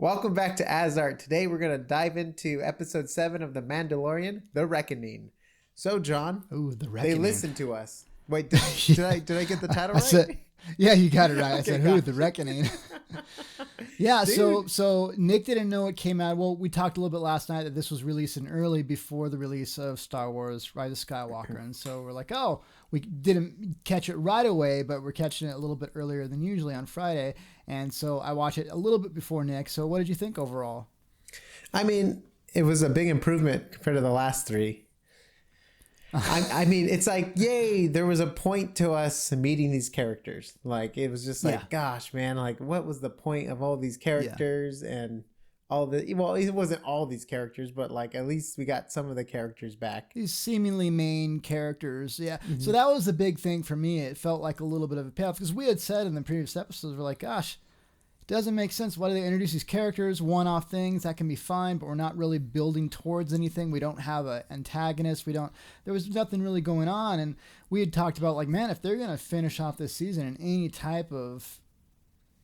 Welcome back to Azart. Today we're going to dive into episode 7 of The Mandalorian, The Reckoning. So, John, Ooh, The they Reckoning. listened to us. Wait, did I get the title right? Said, yeah, you got it right. I said, got who? it. The Reckoning. Yeah, so Nick didn't know it came out. Well, we talked a little bit last night that this was releasing early before the release of Star Wars Rise of Skywalker. And so we're like, oh, we didn't catch it right away, but we're catching it a little bit earlier than usually on Friday. And so I watched it a little bit before Nick. So what did you think overall? I mean, it was a big improvement compared to the last 3. I mean, it's like, yay, there was a point to us meeting these characters. Like, it was just like, gosh, man, like, what was the point of all these characters and all the, well, it wasn't all these characters, but like, at least we got some of the characters back. These seemingly main characters. Yeah. Mm-hmm. So that was the big thing for me. It felt like a little bit of a payoff because we had said in the previous episodes, we're like, gosh, it doesn't make sense. Why do they introduce these characters, one-off things? That can be fine, but we're not really building towards anything. We don't have an antagonist. There was nothing really going on. And we had talked about like, man, if they're going to finish off this season in any type of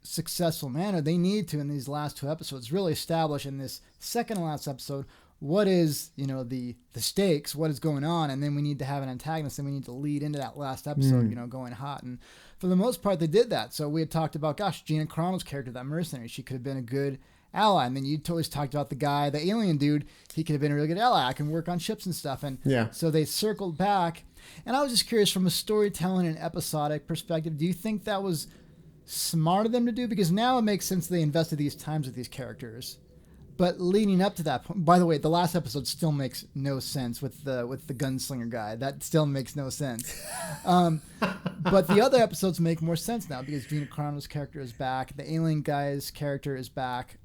successful manner, they need to, in these last 2 episodes, really establish in this second to last episode, what is, the stakes, what is going on, and then we need to have an antagonist, and we need to lead into that last episode, going hot. And for the most part, they did that. So we had talked about, gosh, Gina Carano's character, that mercenary, she could have been a good ally. And then you always talked about the guy, the alien dude, he could have been a really good ally. I can work on ships and stuff. And so they circled back. And I was just curious, from a storytelling and episodic perspective, do you think that was smart of them to do? Because now it makes sense they invested these times with these characters. But leading up to that point, by the way, the last episode still makes no sense with the gunslinger guy. That still makes no sense. But the other episodes make more sense now because Gina Carano's character is back. The alien guy's character is back.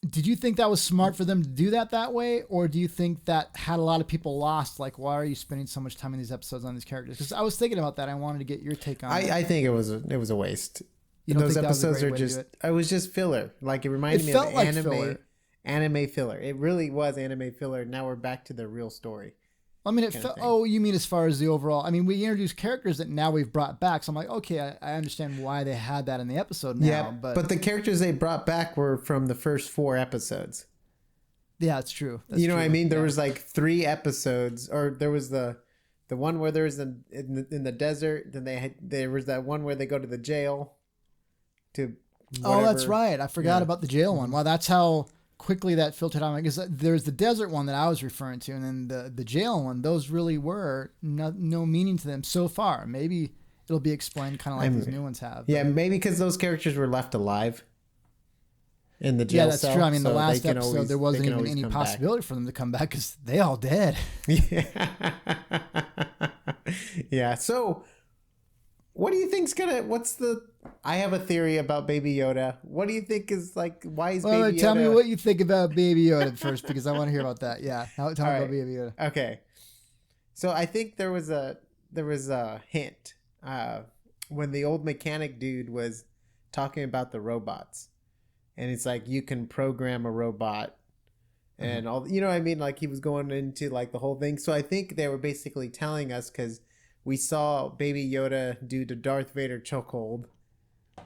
Did you think that was smart for them to do that way? Or do you think that had a lot of people lost? Like, why are you spending so much time in these episodes on these characters? Because I was thinking about that. I wanted to get your take on it. I think it was a waste. Those episodes are just, it was just filler. Like, it reminded me of like anime filler. It really was anime filler. Now we're back to the real story. I mean, you mean as far as the overall? I mean, we introduced characters that now we've brought back. So I'm like, okay, I understand why they had that in the episode now. Yeah, but the characters they brought back were from the first 4 episodes. Yeah, it's true. What I mean? There was like 3 episodes, or there was the one where there was in the desert. Then there was that one where they go to the jail. Oh, that's right. I forgot about the jail one. Wow, that's how quickly that filtered out. Because there's the desert one that I was referring to, and then the jail one. Those really were no meaning to them so far. Maybe it'll be explained kind of like these new ones have. Yeah, maybe because those characters were left alive in the jail cell. Yeah, that's true. I mean, so the last episode, there wasn't even any possibility for them to come back because they all dead. Yeah. Yeah. So, what do you think's I have a theory about Baby Yoda. What do you think is like, why is Baby Yoda? Tell me what you think about Baby Yoda first, because I want to hear about that. Yeah. Tell me about Baby Yoda. Okay. So I think there was a hint when the old mechanic dude was talking about the robots. And it's like, you can program a robot and all, what I mean? Like, he was going into like the whole thing. So I think they were basically telling us, because we saw Baby Yoda do the Darth Vader chokehold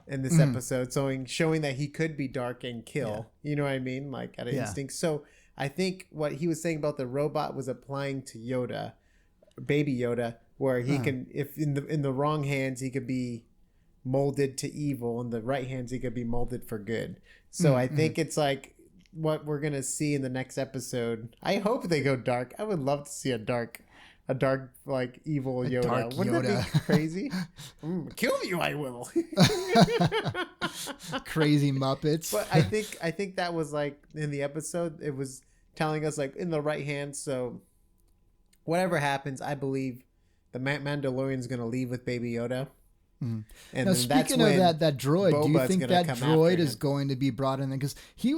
in this episode, showing that he could be dark and kill. Yeah. You know what I mean? Like, at an instinct. So I think what he was saying about the robot was applying to Yoda, Baby Yoda, where he can, if in the wrong hands, he could be molded to evil, in the right hands, he could be molded for good. So I think it's like what we're gonna see in the next episode. I hope they go dark. I would love to see a dark like evil Yoda. Wouldn't that be crazy? Kill you, I will. Crazy Muppets. But I think that was like in the episode, it was telling us like in the right hand. So whatever happens, I believe the Mandalorian is gonna leave with Baby Yoda. And now, speaking of that droid, do you think that droid is going to be brought in? Because he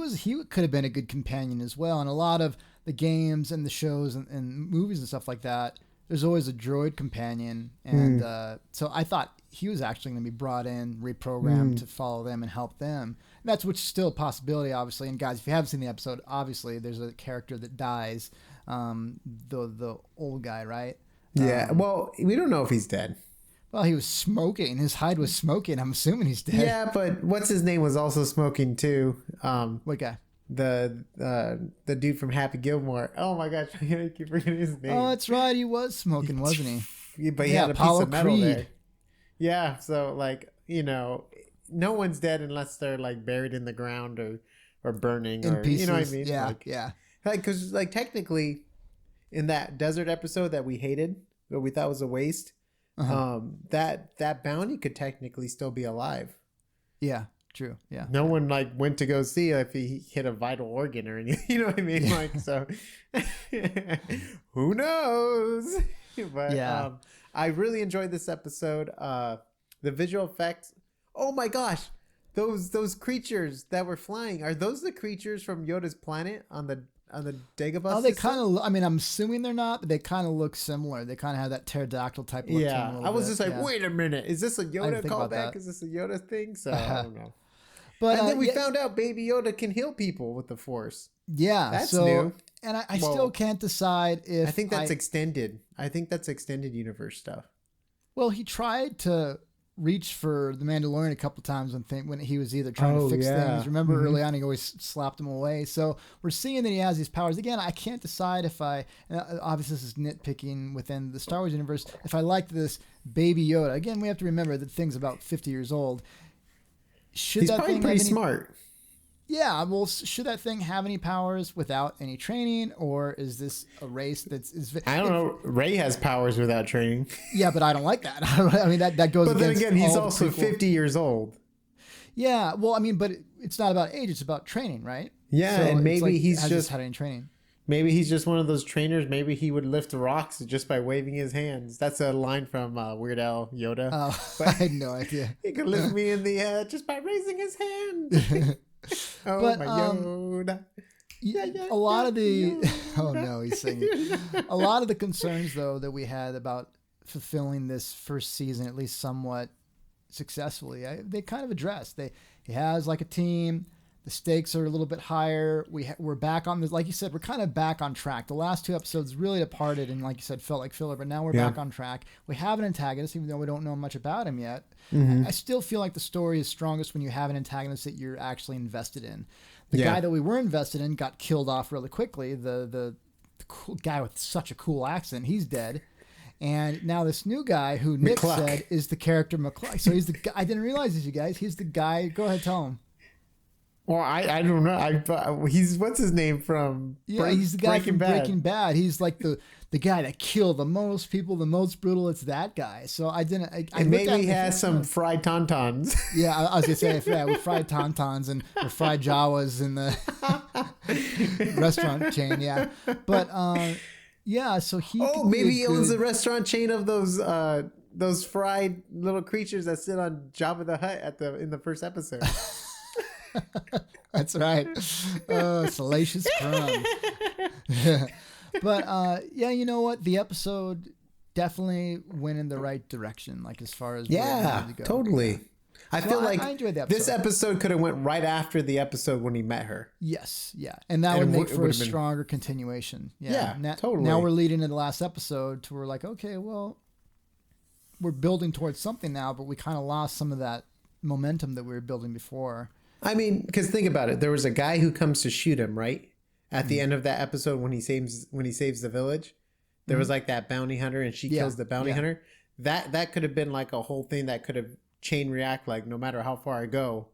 could have been a good companion as well. And a lot of the games and the shows and movies and stuff like that, there's always a droid companion. And so I thought he was actually going to be brought in, reprogrammed to follow them and help them. And that's which is still a possibility, obviously. And guys, if you haven't seen the episode, obviously there's a character that dies, the old guy, right? Yeah. Well, we don't know if he's dead. Well, he was smoking. His hide was smoking. I'm assuming he's dead. Yeah, but what's his name was also smoking too. What guy? The dude from Happy Gilmore. Oh my gosh, I keep forgetting his name. Oh, that's right. He was smoking, wasn't he? But he had a piece of metal there. Yeah, so like, you know, no one's dead unless they're like buried in the ground or burning In or pieces. you know what I mean? Yeah, like, yeah. Like, because like technically, in that desert episode that we hated, that we thought was a waste, that bounty could technically still be alive. Yeah, true. Yeah. No one like went to go see if he hit a vital organ or anything. You know what I mean? Yeah. Like, so who knows? But yeah. I really enjoyed this episode. The visual effects. Oh my gosh. Those creatures that were flying, are those the creatures from Yoda's planet on the Dagobah? Oh, they kind of. I mean, I'm assuming they're not, but they kind of look similar. They kind of have that pterodactyl type look. Yeah, to them I was bit. just like, wait a minute, is this a Yoda callback? That. Is this a Yoda thing? So I don't know. But and then we found out Baby Yoda can heal people with the Force. Yeah, that's new. And I still can't decide if I think that's extended. I think that's extended universe stuff. Well, he tried to reach for the Mandalorian a couple times when he was either trying to fix things. Remember early on, he always slapped him away. So we're seeing that he has these powers. Again, I can't decide if obviously this is nitpicking within the Star Wars universe, if I like this Baby Yoda. Again, we have to remember that thing's about 50 years old. He's probably pretty smart. Yeah, well, should that thing have any powers without any training, or is this a race I don't know. Rey has powers without training. Yeah, but I don't like that. I mean, that goes. But then again, he's also 50 years old. Yeah, well, I mean, but it's not about age; it's about training, right? Yeah, so and maybe he's just had any training. Maybe he's just one of those trainers. Maybe he would lift rocks just by waving his hands. That's a line from Weird Al Yoda. Oh, but I had no idea. He could lift me in the air just by raising his hand. Oh, but, my Yoda. A lot of the oh no, he's singing. A lot of the concerns though that we had about fulfilling this first season, at least somewhat successfully, they kind of addressed. He has like a team. The stakes are a little bit higher. We're back on this, like you said, we're kind of back on track. The last two episodes really departed and, like you said, felt like filler. But now we're back on track. We have an antagonist, even though we don't know much about him yet. I still feel like the story is strongest when you have an antagonist that you're actually invested in. The guy that we were invested in got killed off really quickly. The cool guy with such a cool accent, he's dead. And now this new guy who Nick said is the character McCluck. So he's the guy. I didn't realize this, you guys. He's the guy. Go ahead, tell him. Well, I don't know. He's what's his name from? He's the guy from Breaking Bad. He's like the guy that killed the most people, the most brutal. It's that guy. So I didn't. And maybe he has some fried tauntauns. Yeah, I was gonna say we fried tauntauns and fried Jawas in the restaurant chain. Yeah, but yeah. So he. Oh, maybe he owns the restaurant chain of those fried little creatures that sit on Jabba the Hutt in the first episode. That's right. Salacious crumb. But yeah, you know what? The episode definitely went in the right direction, like as far as where it needed to go. Totally. I feel like I enjoyed the episode. This episode could have went right after the episode when he met her. Yes, yeah, and that would make for a stronger continuation. Yeah, totally. Now we're leading to the last episode to we're like, okay, well, we're building towards something now, but we kind of lost some of that momentum that we were building before. I mean, because think about it. There was a guy who comes to shoot him, right? At the end of that episode when he saves the village. There was like that bounty hunter and she kills the bounty hunter. That could have been like a whole thing that could have chain react, like no matter how far I go,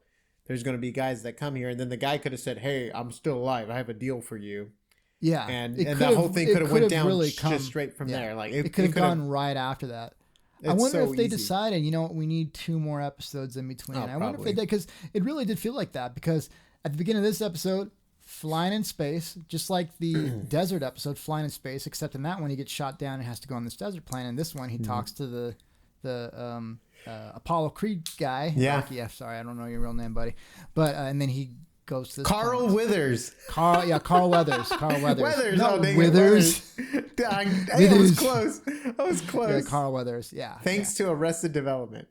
there's going to be guys that come here. And then the guy could have said, hey, I'm still alive. I have a deal for you. Yeah. And that whole thing could have went down really just straight from there. Like it could have gone right after that. I wonder if they decided, you know what, we need 2 more episodes in between. I wonder if they did, because it really did feel like that. Because at the beginning of this episode, flying in space, just like the desert episode, flying in space, except in that one he gets shot down and has to go on this desert planet. In this one, he talks to the Apollo Creed guy. Yeah. Sorry, I don't know your real name, buddy. But and then he goes to this Carl planet. Withers. Carl Weathers. Weathers. No, Withers. I was close. Yeah, Carl Weathers. Yeah. Thanks to Arrested Development.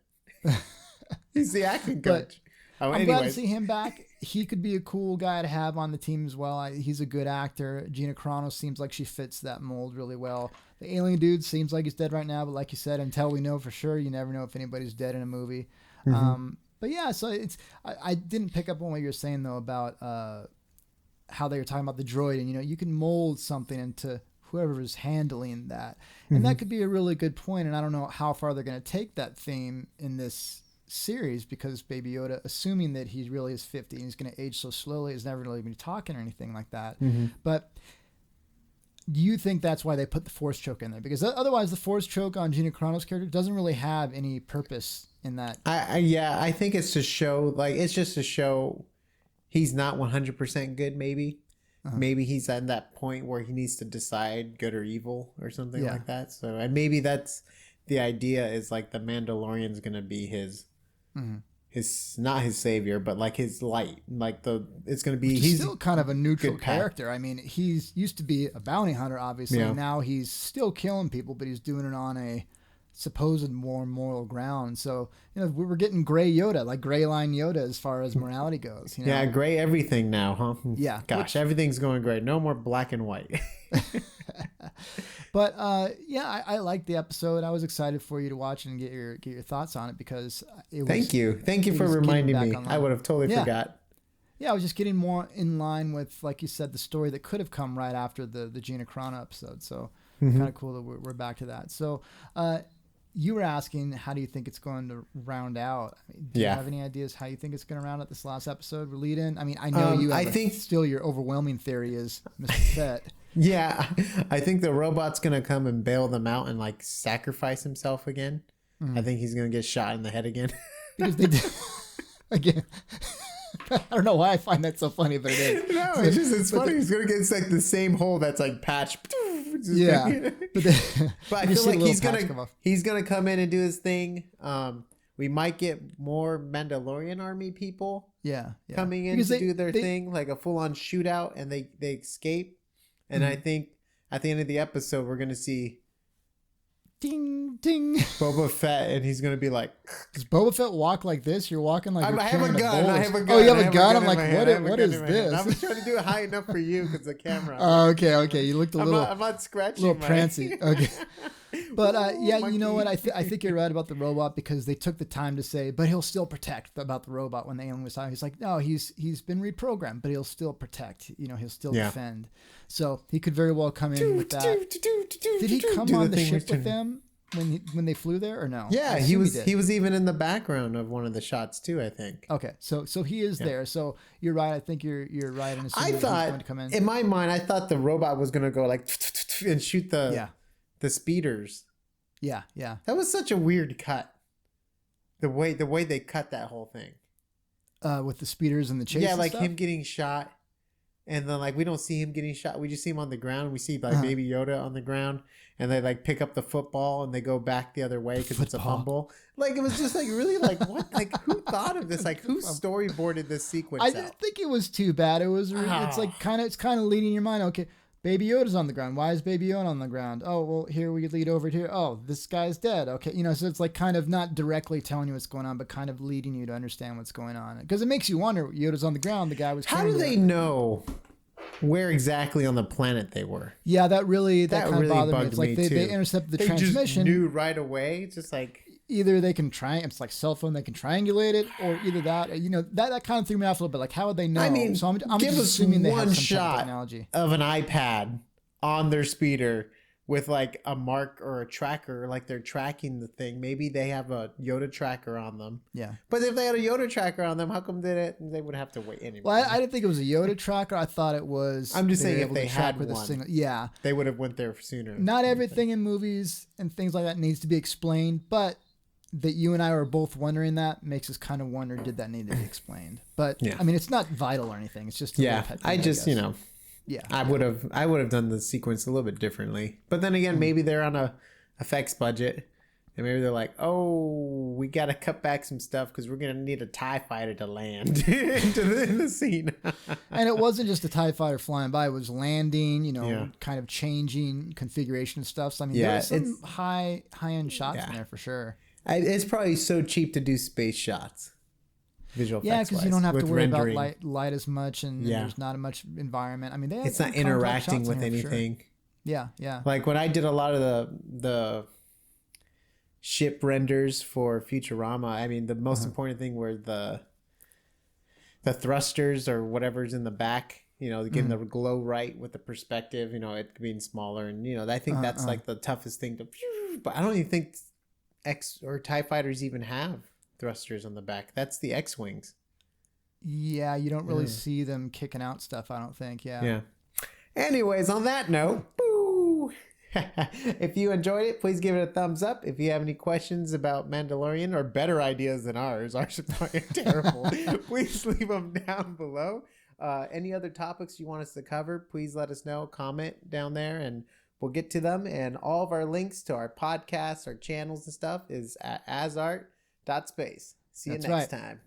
He's the acting coach. Oh, I'm glad to anyways. see him back. He could be a cool guy to have on the team as well. He's a good actor. Gina Carano seems like she fits that mold really well. The alien dude seems like he's dead right now, but like you said, until we know for sure, you never know if anybody's dead in a movie. But yeah, so I didn't pick up on what you were saying though about how they were talking about the droid, and you can mold something into whoever is handling that, and that could be a really good point. And I don't know how far they're going to take that theme in this series, because Baby Yoda, assuming that he really is 50 and he's going to age so slowly, is never really going to be talking or anything like that. But do you think that's why they put the Force choke in there? Because otherwise, the Force choke on Gina Carano's character doesn't really have any purpose in that. I think it's to show, like, it's just to show he's not 100% good. Maybe he's at that point where he needs to decide good or evil or something like that. So, and maybe that's the idea, is like the Mandalorian's gonna be his not his savior, but like his light. Like it's gonna be, he's still kind of a neutral character. I mean, he's used to be a bounty hunter, obviously. Yeah. Now he's still killing people, but he's doing it on a supposed more moral ground. So we're getting gray Yoda, like gray line Yoda, as far as morality goes. Yeah, gray everything now, huh? Yeah, gosh, everything's going gray. No more black and white. But I liked the episode. I was excited for you to watch and get your thoughts on it, because it was. Thank you for reminding me. I would have totally forgot. Yeah, I was just getting more in line with, like you said, the story that could have come right after the Gina Carano episode. So kind of cool that we're back to that. So you were asking, how do you think it's going to round out? I mean, do you have any ideas how you think it's going to round out this last episode? Lead in? I mean, I know you have still your overwhelming theory is Mr. Fett. Yeah, I think the robot's going to come and bail them out and like sacrifice himself again. I think he's going to get shot in the head again. Because they did, again. I don't know why I find that so funny, but it is. No, it's funny. He's going to get like the same hole that's like patched. Yeah. But I feel like he's gonna come in and do his thing. We might get more Mandalorian army people coming in to do their thing, like a full-on shootout, and they escape. And I think at the end of the episode, we're going to see ding, ding, Boba Fett, and he's going to be like... Does Boba Fett walk like this? You're walking like you're I have a gun. Oh, you have a gun? I'm like, what is this? I was trying to do it high enough for you because the camera. Oh, okay. You looked a little... I'm not scratching. A little prancy. Okay. But you know what? I think you're right about the robot, because they took the time to say, but he'll still protect about the robot when the alien was talking. He's like, no, he's been reprogrammed, but he'll still protect. He'll still defend. So he could very well come in with that. Did he come on the ship with them when they flew there, or no? Yeah, he was. He was even in the background of one of the shots too, I think. Okay, so he is there. So you're right. I think you're right in assuming he's going to come in my mind, I thought the robot was going to go like and shoot the speeders. Yeah. That was such a weird cut. The way they cut that whole thing. With the speeders and the chase. Yeah, like stuff? him getting shot, and then like we don't see him getting shot. We just see him on the ground. We see like Baby Yoda on the ground, and they like pick up the football and they go back the other way because it's a fumble. Like it was just like really like what? Like who thought of this? Like who storyboarded this sequence? I didn't think it was too bad. It was. It's like it's kind of leading your mind. Okay. Baby Yoda's on the ground. Why is Baby Yoda on the ground? Oh, well, here we lead over to here. Oh, this guy's dead. Okay. So it's like kind of not directly telling you what's going on, but kind of leading you to understand what's going on. Because it makes you wonder, Yoda's on the ground. The guy was... How do they know where exactly on the planet they were? Yeah, that kind of bothered me. It's like they intercepted the transmission. They just knew right away. It's just like... Either they can it's like cell phone, they can triangulate it, or either that, that kind of threw me off a little bit. Like, how would they know? I mean, so I'm give just us assuming they one have some shot technology of an iPad on their speeder with like a mark or a tracker, like they're tracking the thing. Maybe they have a Yoda tracker on them. Yeah. But if they had a Yoda tracker on them, how come they would have to wait anymore? Well, I didn't think it was a Yoda tracker. I thought it was... I'm just saying if they had one, yeah, they would have went there sooner. Not everything in movies and things like that needs to be explained, but that you and I were both wondering that makes us kind of wonder, did that need to be explained? But I mean, it's not vital or anything. It's just I would have done the sequence a little bit differently. But then again, maybe they're on a effects budget, and maybe they're like, oh, we got to cut back some stuff because we're gonna need a TIE fighter to land in the scene. And it wasn't just a TIE fighter flying by; it was landing. Kind of changing configuration stuff. So I mean, there's some high end shots in there for sure. It's probably so cheap to do space shots. visual Yeah, effects. because you don't have to with worry rendering. about light as much, and Yeah. there's not much environment. I mean, they had It's some not complex interacting shots in with here for sure. anything. Yeah, yeah. Like when I did a lot of the ship renders for Futurama, I mean, the most important thing were the thrusters or whatever's in the back, you know, getting the glow right with the perspective, you know, it being smaller. And, you know, I think that's like the toughest thing to, but I don't even think X or TIE fighters even have thrusters on the back. That's the X-Wings. Yeah, you don't really see them kicking out stuff, I don't think. Yeah. Yeah. Anyways, on that note, boo! If you enjoyed it, please give it a thumbs up. If you have any questions about Mandalorian or better ideas than ours are probably terrible, please leave them down below. Any other topics you want us to cover, please let us know. Comment down there and we'll get to them. And all of our links to our podcasts, our channels and stuff is at asart.space. See you That's next right. time.